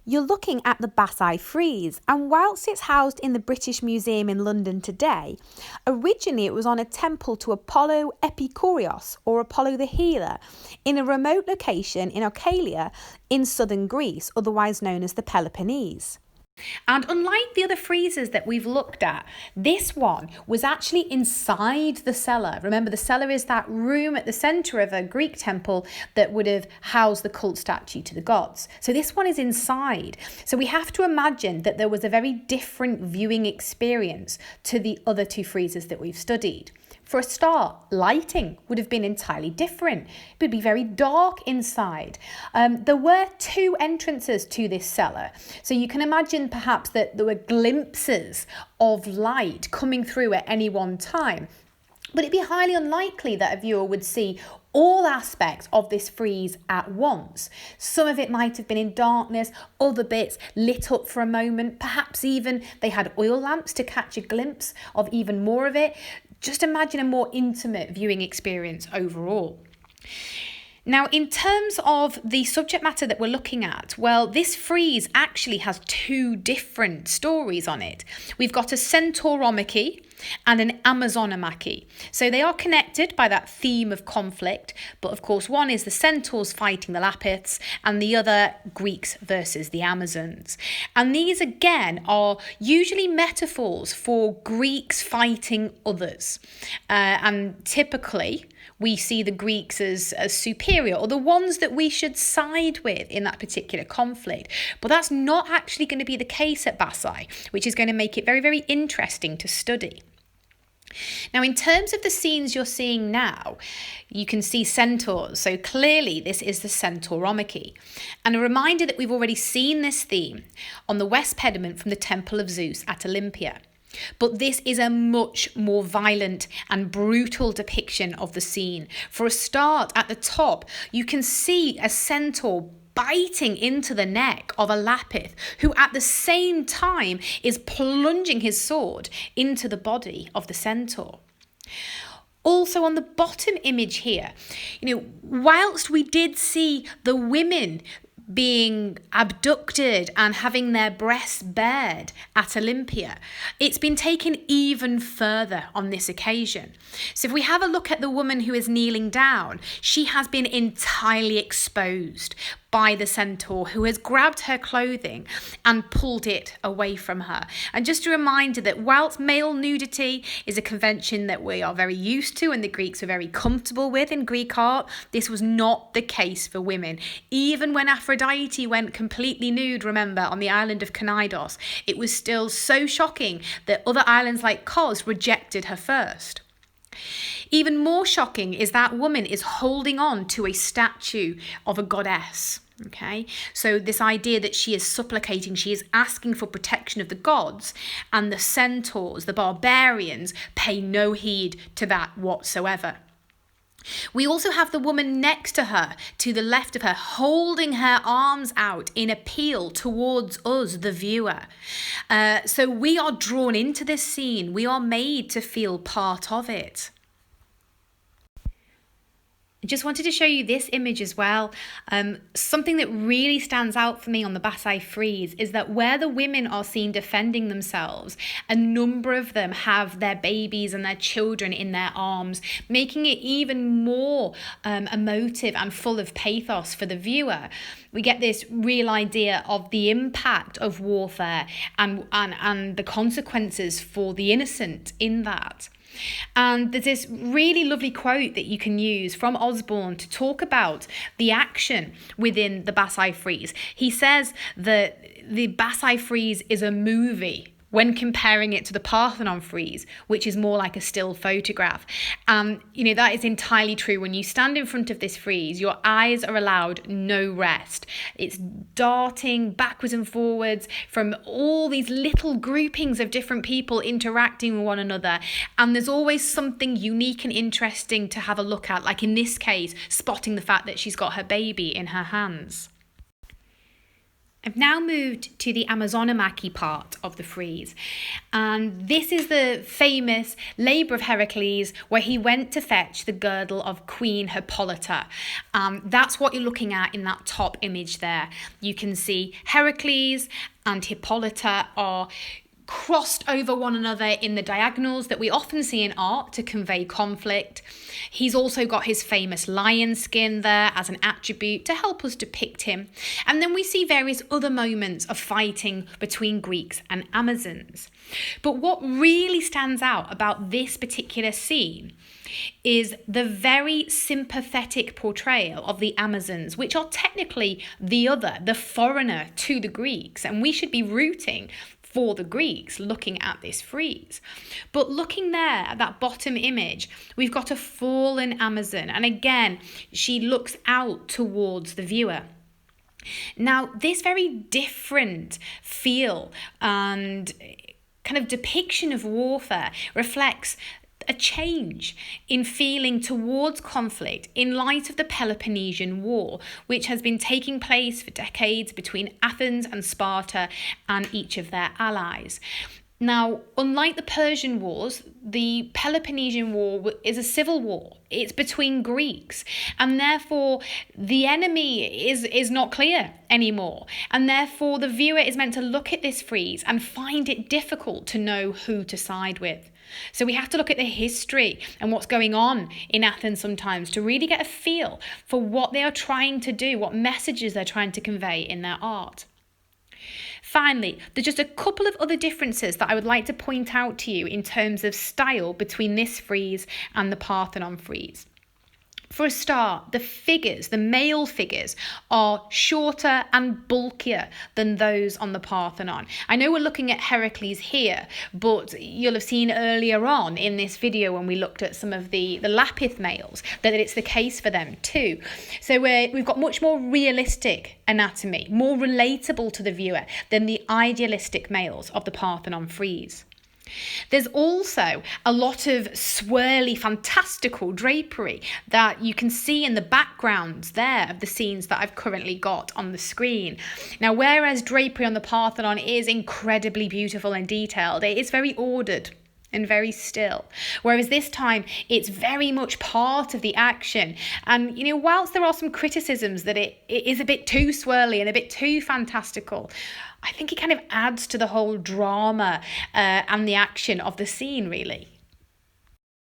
You're looking at the Bassae Frieze, and whilst it's housed in the British Museum in London today, originally it was on a temple to Apollo Epikourios, or Apollo the Healer, in a remote location in Ocalia in southern Greece, otherwise known as the Peloponnese. And unlike the other friezes that we've looked at, this one was actually inside the cella. Remember, the cella is that room at the centre of a Greek temple that would have housed the cult statue to the gods. So this one is inside. So we have to imagine that there was a very different viewing experience to the other two friezes that we've studied. For a start, lighting would have been entirely different. It would be very dark inside. There were two entrances to this cellar. So you can imagine perhaps that there were glimpses of light coming through at any one time. But it'd be highly unlikely that a viewer would see all aspects of this frieze at once. Some of it might have been in darkness, other bits lit up for a moment. Perhaps even they had oil lamps to catch a glimpse of even more of it. Just imagine a more intimate viewing experience overall. Now, in terms of the subject matter that we're looking at, well, this frieze actually has two different stories on it. We've got a Centauromachy and an Amazonamachy. So they are connected by that theme of conflict, but of course one is the centaurs fighting the Lapiths and the other Greeks versus the Amazons. And these again are usually metaphors for Greeks fighting others. And typically we see the Greeks as superior, or the ones that we should side with in that particular conflict. But that's not actually going to be the case at Bassae, which is going to make it very, very interesting to study. Now, in terms of the scenes you're seeing now, you can see centaurs. So clearly this is the Centauromachy. And a reminder that we've already seen this theme on the west pediment from the Temple of Zeus at Olympia. But this is a much more violent and brutal depiction of the scene. For a start, at the top, you can see a centaur biting into the neck of a Lapith, who at the same time is plunging his sword into the body of the centaur. Also on the bottom image here, whilst we did see the women being abducted and having their breasts bared at Olympia, it's been taken even further on this occasion. So if we have a look at the woman who is kneeling down, she has been entirely exposed by the centaur, who has grabbed her clothing and pulled it away from her. And just a reminder that whilst male nudity is a convention that we are very used to and the Greeks are very comfortable with in Greek art, this was not the case for women. Even when Aphrodite went completely nude, remember, on the island of Knidos, it was still so shocking that other islands like Kos rejected her first. Even more shocking is that woman is holding on to a statue of a goddess. Okay, so this idea that she is supplicating, she is asking for protection of the gods, and the centaurs, the barbarians, pay no heed to that whatsoever. We also have the woman next to her, to the left of her, holding her arms out in appeal towards us, the viewer. So we are drawn into this scene. We are made to feel part of it. I just wanted to show you this image as well. Something that really stands out for me on the Bassae frieze is that where the women are seen defending themselves, a number of them have their babies and their children in their arms, making it even more emotive and full of pathos for the viewer. We get this real idea of the impact of warfare and the consequences for the innocent in that. And there's this really lovely quote that you can use from Osborne to talk about the action within the Bassae frieze. He says that the Bassae frieze is a movie when comparing it to the Parthenon frieze, which is more like a still photograph. That is entirely true. When you stand in front of this frieze, your eyes are allowed no rest. It's darting backwards and forwards from all these little groupings of different people interacting with one another. And there's always something unique and interesting to have a look at, like in this case, spotting the fact that she's got her baby in her hands. I've now moved to the Centauromachy part of the frieze, and this is the famous labour of Heracles where he went to fetch the girdle of Queen Hippolyta. That's what you're looking at in that top image there. You can see Heracles and Hippolyta are crossed over one another in the diagonals that we often see in art to convey conflict. He's also got his famous lion skin there as an attribute to help us depict him. And then we see various other moments of fighting between Greeks and Amazons. But what really stands out about this particular scene is the very sympathetic portrayal of the Amazons, which are technically the foreigner to the Greeks, and we should be rooting for the Greeks looking at this frieze. But looking there at that bottom image, we've got a fallen Amazon, and again, she looks out towards the viewer. Now, this very different feel and kind of depiction of warfare reflects a change in feeling towards conflict in light of the Peloponnesian War, which has been taking place for decades between Athens and Sparta and each of their allies. Now, unlike the Persian Wars, the Peloponnesian War is a civil war. It's between Greeks, and therefore the enemy is not clear anymore. And therefore the viewer is meant to look at this frieze and find it difficult to know who to side with. So we have to look at the history and what's going on in Athens sometimes to really get a feel for what they are trying to do, what messages they're trying to convey in their art. Finally, there's just a couple of other differences that I would like to point out to you in terms of style between this frieze and the Parthenon frieze. For a start, the figures, the male figures, are shorter and bulkier than those on the Parthenon. I know we're looking at Heracles here, but you'll have seen earlier on in this video when we looked at some of the Lapith males that it's the case for them too. So we've got much more realistic anatomy, more relatable to the viewer than the idealistic males of the Parthenon frieze. There's also a lot of swirly, fantastical drapery that you can see in the backgrounds there of the scenes that I've currently got on the screen. Now, whereas drapery on the Parthenon is incredibly beautiful and detailed, it is very ordered and very still. Whereas this time, it's very much part of the action. And, whilst there are some criticisms that it is a bit too swirly and a bit too fantastical, I think it kind of adds to the whole drama and the action of the scene, really.